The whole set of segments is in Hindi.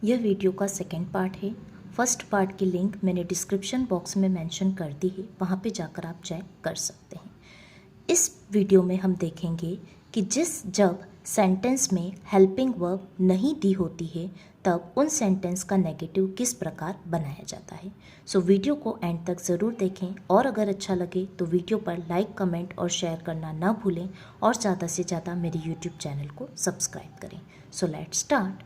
यह वीडियो का सेकेंड पार्ट है। फर्स्ट पार्ट की लिंक मैंने डिस्क्रिप्शन बॉक्स में मेंशन कर दी है, वहाँ पे जाकर आप चेक कर सकते हैं। इस वीडियो में हम देखेंगे कि जब सेंटेंस में हेल्पिंग वर्ब नहीं दी होती है तब उन सेंटेंस का नेगेटिव किस प्रकार बनाया जाता है। सो वीडियो को एंड तक ज़रूर देखें और अगर अच्छा लगे तो वीडियो पर लाइक, कमेंट और शेयर करना ना भूलें और ज़्यादा से ज़्यादा मेरे यूट्यूब चैनल को सब्सक्राइब करें। So let's start.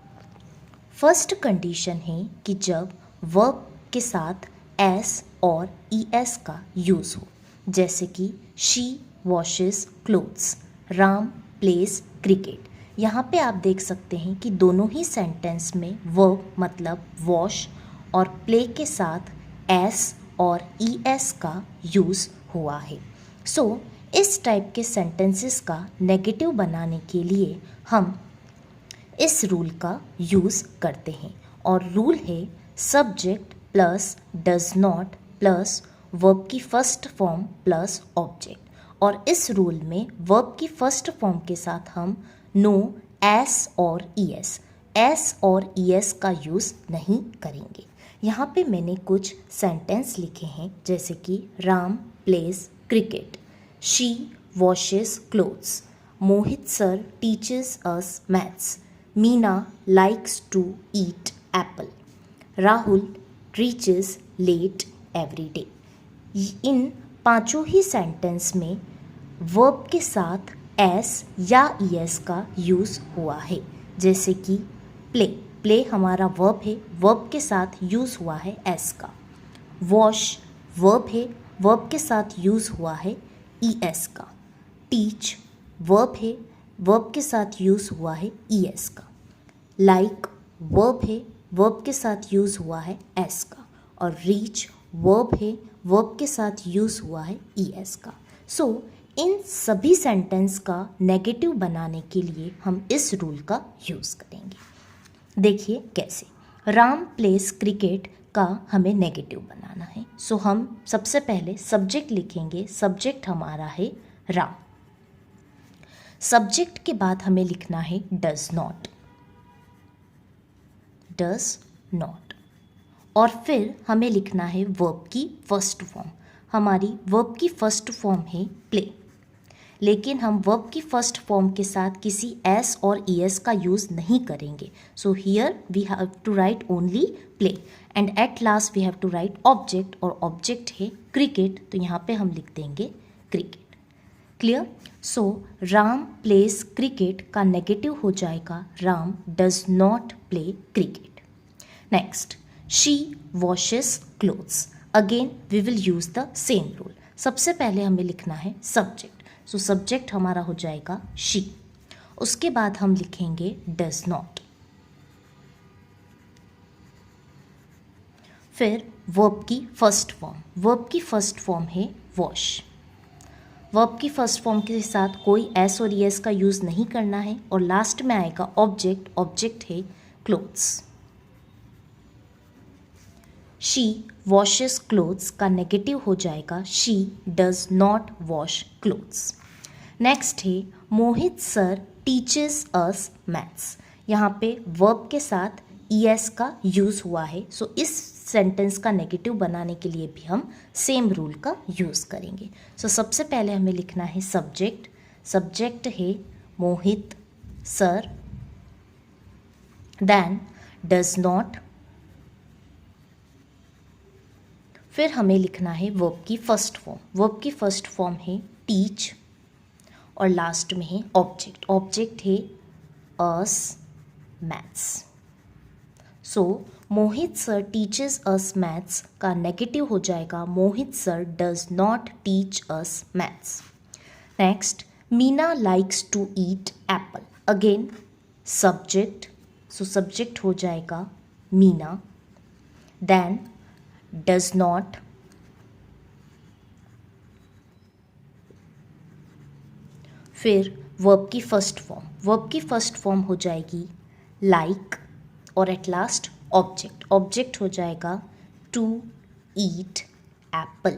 First condition है कि जब वर्ब के साथ एस और ईएस का यूज़ हो, जैसे कि she washes clothes, Ram plays cricket. यहाँ पे आप देख सकते हैं कि दोनों ही सेंटेंस में वर्ब मतलब वॉश और प्ले के साथ एस और ईएस का यूज़ हुआ है। सो इस टाइप के सेंटेंसेस का नेगेटिव बनाने के लिए हम इस रूल का यूज़ करते हैं और रूल है subject plus does not plus verb की फर्स्ट फॉर्म प्लस ऑब्जेक्ट। और इस रूल में वर्ब की फर्स्ट फॉर्म के साथ हम नो एस और ईएस का यूज़ नहीं करेंगे। यहाँ पे मैंने कुछ सेंटेंस लिखे हैं, जैसे कि Ram plays cricket, she washes clothes, Mohit sir teaches us maths, Meena likes to eat apple, Rahul reaches late every day. इन पांचों ही सेंटेंस में वर्ब के साथ एस या ईएस का यूज़ हुआ है। जैसे कि प्ले हमारा वर्ब है, वर्ब के साथ यूज़ हुआ है एस का। वॉश वर्ब है, वर्ब के साथ यूज़ हुआ है ईएस का। टीच वर्ब है, वर्ब के साथ यूज़ हुआ है ईएस का। लाइक वर्ब है, वर्ब के साथ यूज़ हुआ है एस का। और रीच वर्ब है, वर्ब के साथ यूज़ हुआ है ईएस का। सो इन सभी सेंटेंस का नेगेटिव बनाने के लिए हम इस रूल का यूज़ करेंगे। देखिए कैसे। राम प्लेस क्रिकेट का हमें नेगेटिव बनाना है। सो हम सबसे पहले सब्जेक्ट लिखेंगे। सब्जेक्ट हमारा है राम। सब्जेक्ट के बाद हमें लिखना है डज नॉट, और फिर हमें लिखना है वर्ब की फर्स्ट फॉर्म। हमारी वर्ब की फर्स्ट फॉर्म है प्ले, लेकिन हम वर्ब की फर्स्ट फॉर्म के साथ किसी एस और ईएस का यूज़ नहीं करेंगे। So here we have to write only play and at last we have to write object, और ऑब्जेक्ट है क्रिकेट, तो यहाँ पे हम लिख देंगे cricket. Clear. So Ram plays cricket का नेगेटिव हो जाएगा Ram does not play cricket. Next, she washes clothes. Again we will use the same rule. सबसे पहले हमें लिखना है सब्जेक्ट। सो सब्जेक्ट हमारा हो जाएगा शी। उसके बाद हम लिखेंगे डज नॉट, फिर वर्ब की फर्स्ट फॉर्म। वर्ब की फर्स्ट फॉर्म है वॉश। वर्ब की फर्स्ट फॉर्म के साथ कोई एस और ईएस का यूज़ नहीं करना है। और लास्ट में आएगा ऑब्जेक्ट। ऑब्जेक्ट है क्लोथ्स। शी वॉशेस क्लोथ्स का नेगेटिव हो जाएगा she does not wash clothes. Next है Mohit sir teaches us maths. यहाँ पे वर्ब के साथ ईएस का यूज़ हुआ है। सो इस सेंटेंस का नेगेटिव बनाने के लिए भी हम सेम रूल का यूज़ करेंगे। सो सबसे पहले हमें लिखना है सब्जेक्ट। सब्जेक्ट है Mohit sir, then does not, फिर हमें लिखना है वर्ब की फर्स्ट फॉर्म। वर्ब की फर्स्ट फॉर्म है टीच, और लास्ट में है ऑब्जेक्ट। ऑब्जेक्ट है us maths. So Mohit sir teaches us maths का नेगेटिव हो जाएगा Mohit sir does not teach us maths. Next, Meena likes to eat apple. Again subject, so subject हो जाएगा मीना, देन डज नॉट, फिर वर्ब की फर्स्ट फॉर्म। वर्ब की फर्स्ट फॉर्म हो जाएगी लाइक, और एट लास्ट ऑब्जेक्ट। ऑब्जेक्ट हो जाएगा to eat apple.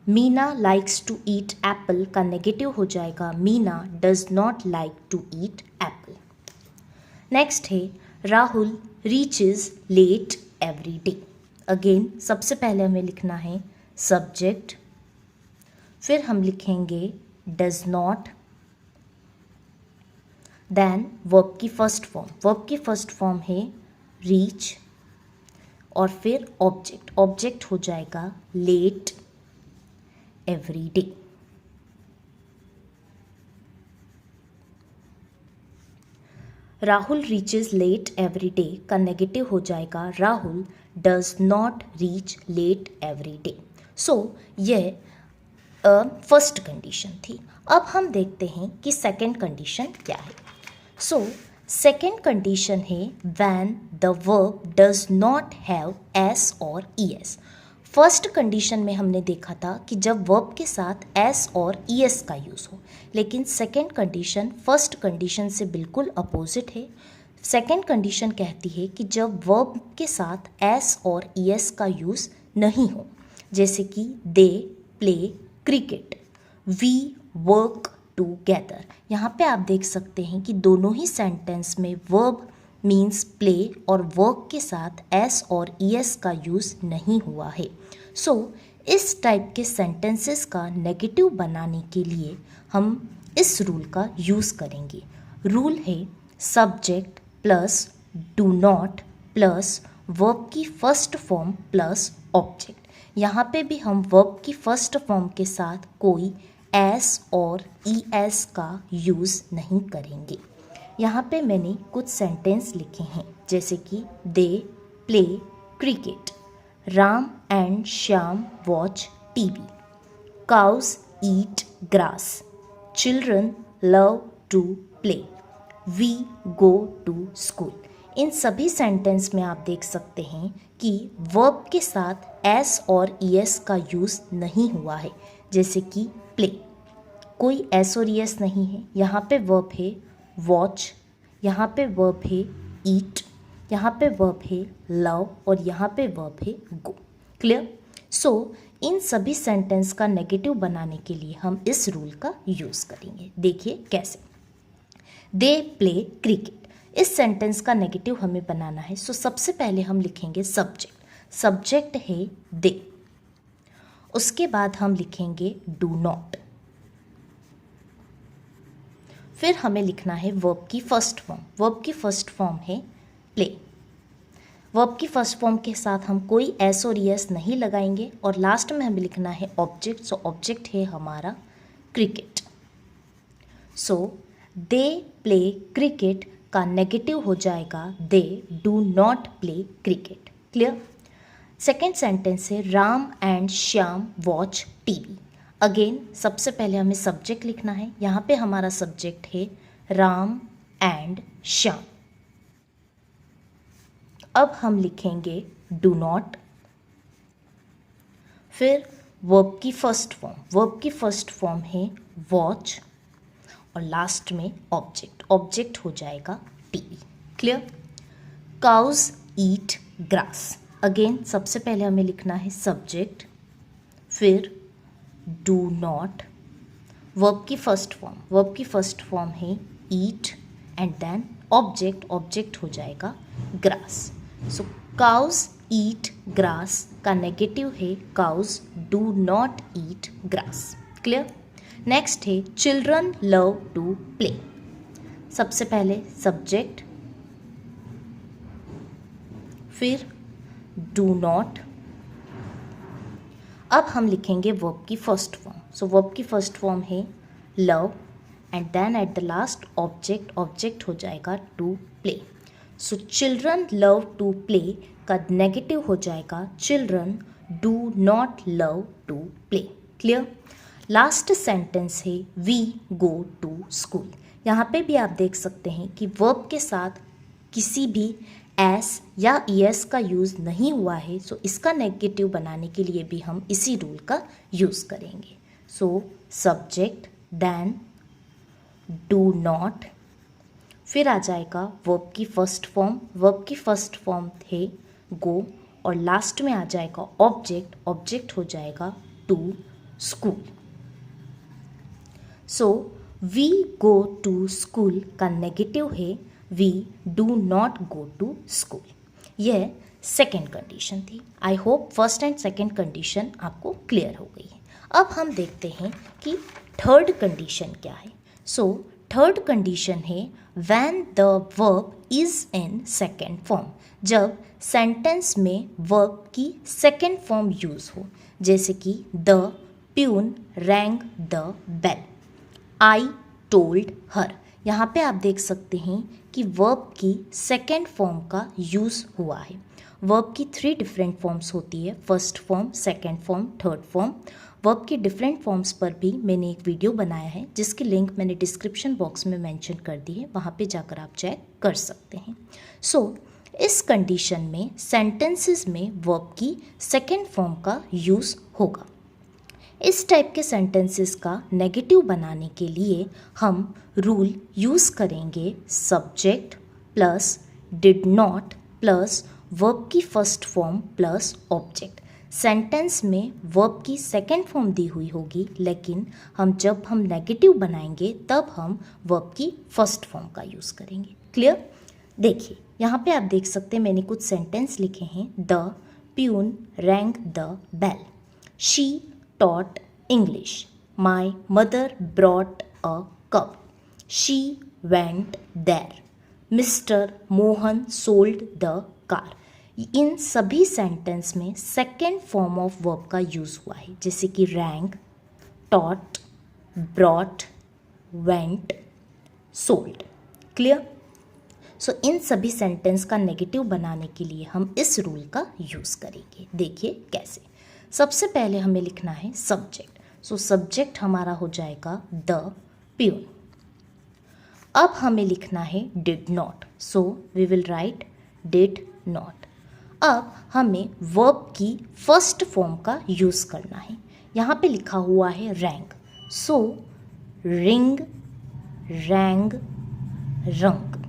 Meena likes to eat apple का नेगेटिव हो जाएगा Meena does not like to eat apple. Next है Rahul reaches late every day. Again सबसे पहले हमें लिखना है सब्जेक्ट, फिर हम लिखेंगे डज नॉट, देन वर्ब की फर्स्ट फॉर्म, वर्ब की फर्स्ट फॉर्म है रीच, और फिर ऑब्जेक्ट, ऑब्जेक्ट हो जाएगा late every day. Rahul reaches late every day का नेगेटिव हो जाएगा Rahul does not reach late every day. So यह फर्स्ट कंडीशन थी। अब हम देखते हैं कि सेकेंड कंडीशन क्या है। सो सेकेंड कंडीशन है when the verb does not have S और ईएस। फर्स्ट कंडीशन में हमने देखा था कि जब वर्ब के साथ एस और ईएस का यूज़ हो, लेकिन सेकेंड कंडीशन फर्स्ट कंडीशन से बिल्कुल अपोजिट है। सेकेंड कंडीशन कहती है कि जब वर्ब के साथ एस और ईएस का यूज़ नहीं हो, जैसे कि they play cricket, we work together. यहाँ पे आप देख सकते हैं कि दोनों ही सेंटेंस में वर्ब मीन्स प्ले और वर्क के साथ एस और ईएस का यूज़ नहीं हुआ है। सो इस टाइप के सेंटेंसेस का नेगेटिव बनाने के लिए हम इस रूल का यूज़ करेंगे। रूल है subject plus do not plus verb की फर्स्ट फॉर्म प्लस ऑब्जेक्ट। यहाँ पे भी हम वर्ब की फर्स्ट फॉर्म के साथ कोई एस और ईएस का यूज़ नहीं करेंगे। यहाँ पे मैंने कुछ सेंटेंस लिखे हैं, जैसे कि they play cricket, Ram and Shyam watch TV, cows eat grass, children love to play, we go to school. इन सभी सेंटेंस में आप देख सकते हैं कि वर्ब के साथ एस और ईएस का यूज़ नहीं हुआ है, जैसे कि प्ले, कोई एस और ईएस नहीं है। यहाँ पे वर्ब है वॉच, यहाँ पे वर्ब है ईट, यहाँ पे वर्ब है लव और यहाँ पे वर्ब है गो। क्लियर? सो इन सभी सेंटेंस का नेगेटिव बनाने के लिए हम इस रूल का यूज़ करेंगे। देखिए कैसे। दे प्ले क्रिकेट, इस सेंटेंस का नेगेटिव हमें बनाना है। सो सबसे पहले हम लिखेंगे सब्जेक्ट, सब्जेक्ट है दे, उसके बाद हम लिखेंगे डू नॉट, फिर हमें लिखना है वर्ब की फर्स्ट फॉर्म, वर्ब की फर्स्ट फॉर्म है प्ले। वर्ब की फर्स्ट फॉर्म के साथ हम कोई एस और ईएस नहीं लगाएंगे, और लास्ट में हमें लिखना है ऑब्जेक्ट। सो ऑब्जेक्ट है हमारा cricket. So they play cricket का नेगेटिव हो जाएगा they do not play cricket. Clear? Second sentence है Ram and Shyam watch TV. Again सबसे पहले हमें सब्जेक्ट लिखना है। यहाँ पे हमारा सब्जेक्ट है राम एंड श्याम। अब हम लिखेंगे डू नॉट, फिर वर्ब की फर्स्ट फॉर्म, वर्ब की फर्स्ट फॉर्म है वॉच, और लास्ट में ऑब्जेक्ट, ऑब्जेक्ट हो जाएगा TV. Clear? Cows eat grass. Again सबसे पहले हमें लिखना है सब्जेक्ट, फिर डू नॉट, वर्ब की फर्स्ट फॉर्म, वर्ब की फर्स्ट फॉर्म है eat, and then object, object हो जाएगा grass. So cows eat grass का नेगेटिव है cows do not eat grass. Clear? Next है चिल्ड्रन लव टू प्ले। सबसे पहले सब्जेक्ट, फिर डू नॉट, अब हम लिखेंगे वर्ब की फर्स्ट फॉर्म। सो वर्ब की फर्स्ट फॉर्म है love, and then at the last object, object हो जाएगा to play. So children love to play का नेगेटिव हो जाएगा children do not love to play. Clear? Last sentence है वी गो टू स्कूल। यहाँ पे भी आप देख सकते हैं कि वर्ब के साथ किसी भी एस या ईएस का यूज़ नहीं हुआ है। सो इसका नेगेटिव बनाने के लिए भी हम इसी रूल का यूज़ करेंगे। So subject, then do not, फिर आ जाएगा वर्ब की फर्स्ट फॉर्म, वर्ब की फर्स्ट फॉर्म थे गो, और लास्ट में आ जाएगा ऑब्जेक्ट, ऑब्जेक्ट हो जाएगा to school. So we go to school का नेगेटिव है we do not go to school. यह सेकेंड कंडीशन थी। I hope first and second condition आपको क्लियर हो गई है। अब हम देखते हैं कि थर्ड कंडीशन क्या है। सो थर्ड कंडीशन है when the verb is in second form, जब सेंटेंस में वर्ब की सेकेंड फॉर्म यूज हो, जैसे कि the peon rang the bell, I told her. यहाँ पे आप देख सकते हैं कि वर्ब की सेकेंड फॉर्म का यूज़ हुआ है। वर्ब की 3 डिफरेंट फॉर्म्स होती है, first form, second form, third form. Verb की डिफरेंट फॉर्म्स पर भी मैंने एक वीडियो बनाया है जिसकी लिंक मैंने डिस्क्रिप्शन बॉक्स में मेंशन कर दी है, वहाँ पे जाकर आप चेक कर सकते हैं। सो इस कंडीशन में सेंटेंसेस में वर्ब की सेकेंड फॉर्म का यूज़ होगा। इस टाइप के सेंटेंसेस का नेगेटिव बनाने के लिए हम रूल यूज़ करेंगे subject plus did not plus verb की first form plus object. Sentence में वर्ब की सेकेंड फॉर्म दी हुई होगी, लेकिन जब हम नेगेटिव बनाएंगे तब हम वर्ब की फर्स्ट फॉर्म का यूज़ करेंगे। क्लियर? देखिए यहाँ पे आप देख सकते हैं मैंने कुछ सेंटेंस लिखे हैं। The peon rang the bell, she taught English, my mother brought a cup, she went there, Mr. Mohan sold the car। इन सभी सेंटेंस में सेकेंड फॉर्म ऑफ वर्ब का यूज़ हुआ है, जैसे कि rang, taught, brought, went, sold. Clear? So इन सभी सेंटेंस का नेगेटिव बनाने के लिए हम इस रूल का यूज़ करेंगे। देखिए कैसे। सबसे पहले हमें लिखना है सब्जेक्ट। सो सब्जेक्ट हमारा हो जाएगा द प्यून। अब हमें लिखना है did not. So we will write did not. अब हमें वर्ब की फर्स्ट फॉर्म का यूज़ करना है। यहाँ पे लिखा हुआ है रैंक। सो रिंग, रैंग, रंग।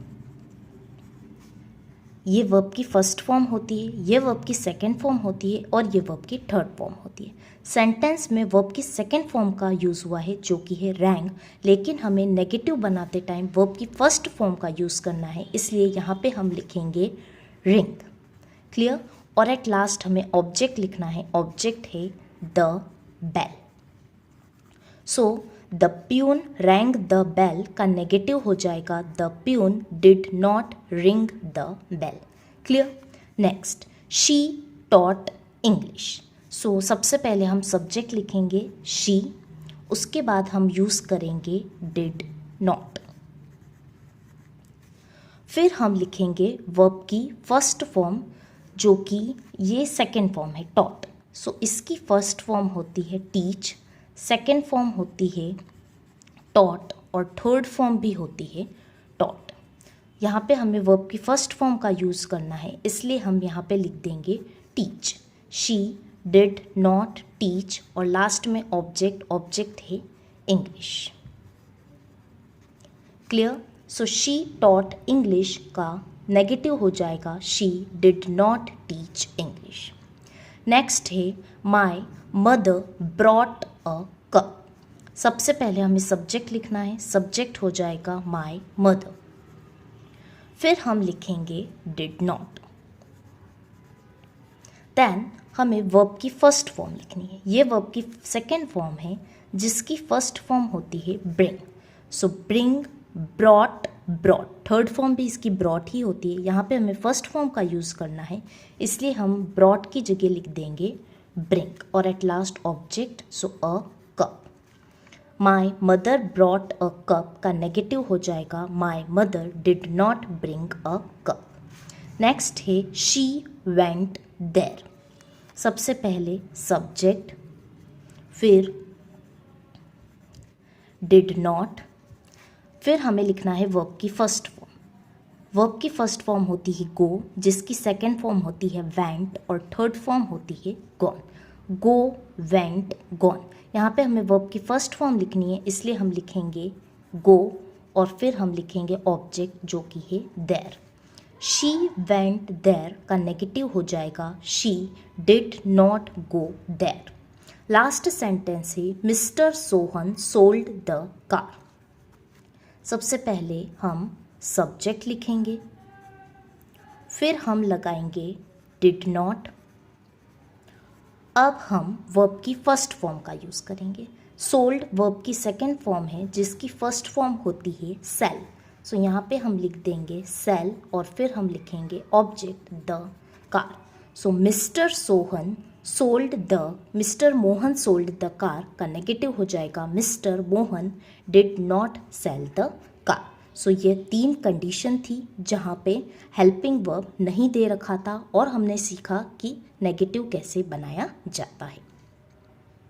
ये वर्ब की फर्स्ट फॉर्म होती है, ये वर्ब की सेकेंड फॉर्म होती है और ये वर्ब की थर्ड फॉर्म होती है। सेंटेंस में वर्ब की सेकेंड फॉर्म का यूज़ हुआ है जो कि है रैंग, लेकिन हमें नेगेटिव बनाते टाइम वर्ब की फर्स्ट फॉर्म का यूज़ करना है, इसलिए यहाँ पे हम लिखेंगे रिंग। क्लियर? और एट लास्ट हमें ऑब्जेक्ट लिखना है। ऑब्जेक्ट है the bell. So the peon rang the bell का नेगेटिव हो जाएगा the peon did not ring the bell. Clear? Next, she taught English. So सबसे पहले हम सब्जेक्ट लिखेंगे शी, उसके बाद हम यूज़ करेंगे डिड नॉट, फिर हम लिखेंगे वर्ब की फर्स्ट फॉर्म जो कि ये सेकेंड फॉर्म है टॉट। सो इसकी फर्स्ट फॉर्म होती है टीच, सेकेंड फॉर्म होती है टॉट और थर्ड फॉर्म भी होती है टॉट। यहाँ पे हमें वर्ब की फर्स्ट फॉर्म का यूज़ करना है, इसलिए हम यहाँ पे लिख देंगे teach. She did not teach और लास्ट में ऑब्जेक्ट, ऑब्जेक्ट है English. Clear? So she taught English का नेगेटिव हो जाएगा she did not teach English. Next है my mother brought a cup. सबसे पहले हमें सब्जेक्ट लिखना है। सब्जेक्ट हो जाएगा माई मदर, फिर हम लिखेंगे डिड नॉट। देन हमें वर्ब की फर्स्ट फॉर्म लिखनी है। ये वर्ब की सेकेंड फॉर्म है जिसकी फर्स्ट फॉर्म होती है ब्रिंग। सो bring, brought, brought. Third form भी इसकी ब्रॉट ही होती है। यहाँ पे हमें फर्स्ट फॉर्म का यूज़ करना है, इसलिए हम ब्रॉट की जगह लिख देंगे ब्रिंग और at last object, so a cup. My mother brought a cup का नेगेटिव हो जाएगा my mother did not bring a cup. Next है शी वेंट देयर। सबसे पहले सब्जेक्ट, फिर डिड नॉट, फिर हमें लिखना है वर्ब की फर्स्ट फॉर्म। वर्ब की फर्स्ट फॉर्म होती है गो, जिसकी सेकेंड फॉर्म होती है वेंट और थर्ड फॉर्म होती है गॉन। गो, वेंट, गॉन। यहाँ पे हमें वर्ब की फर्स्ट फॉर्म लिखनी है, इसलिए हम लिखेंगे गो और फिर हम लिखेंगे ऑब्जेक्ट जो कि है देयर। शी वेंट देयर का नेगेटिव हो जाएगा she did not go there. Last sentence है mister Sohan sold the car. सबसे पहले हम सब्जेक्ट लिखेंगे, फिर हम लगाएंगे डिड नॉट। अब हम वर्ब की फर्स्ट फॉर्म का यूज़ करेंगे। सोल्ड वर्ब की सेकंड फॉर्म है जिसकी फर्स्ट फॉर्म होती है सेल। सो यहाँ पे हम लिख देंगे सेल और फिर हम लिखेंगे object the car. So mister Sohan sold the, mister Mohan sold the car का नेगेटिव हो जाएगा mister Mohan did not sell the car. So ये 3 कंडीशन थी जहाँ पे हेल्पिंग वर्ब नहीं दे रखा था और हमने सीखा कि नेगेटिव कैसे बनाया जाता है।